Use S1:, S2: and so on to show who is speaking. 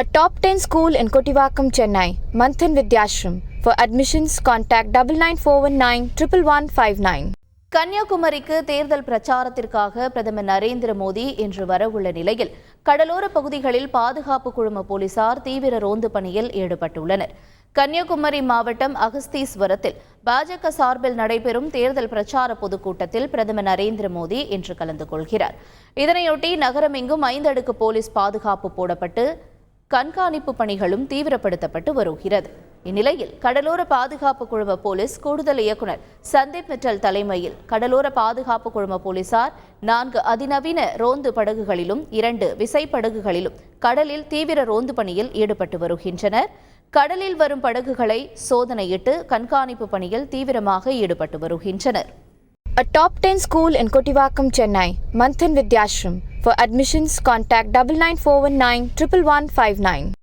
S1: A top 10 school in Kottivakkam, Chennai, Manthan Vidyashram. For admissions, contact 99419 11159.
S2: கன்னியாகுமரிக்கு தேர்தல் பிரச்சாரத்திற்காக பிரதமர் நரேந்திர மோடி இன்று வரவுள்ள நிலையில் கடலோர பகுதிகளில் பாதுகாப்பு குழும போலீசார் தீவிர ரோந்து பணியில் ஈடுபட்டுள்ளனர். கன்னியாகுமரி மாவட்டம் அகஸ்தீஸ்வரத்தில் பாஜக சார்பில் நடைபெறும் தேர்தல் பிரச்சார பொதுக்கூட்டத்தில் பிரதமர் நரேந்திர மோடி இன்று கலந்து கொள்கிறார். இதனையொட்டி நகரமெங்கும் 5 அடுக்கு போலீஸ் பாதுகாப்பு போடப்பட்டு கண்காணிப்பு பணிகளும் தீவிரப்படுத்தப்பட்டு வருகிறது. இந்நிலையில் கடலோர பாதுகாப்பு குழும போலீஸ் கூடுதல் இயக்குநர் சந்தீப் மிட்டல் தலைமையில் கடலோர பாதுகாப்பு குழும போலீசார் 4 அதிநவீன ரோந்து படகுகளிலும் 2 விசைப்படகுகளிலும் கடலில் தீவிர ரோந்து பணியில் ஈடுபட்டு வருகின்றனர். கடலில் வரும் படகுகளை சோதனையிட்டு கண்காணிப்பு பணியில் தீவிரமாக ஈடுபட்டு வருகின்றனர்.
S1: A top 10 school in Kottivakkam, Chennai, Manthan Vidyashram. For admissions, contact 99419 11159.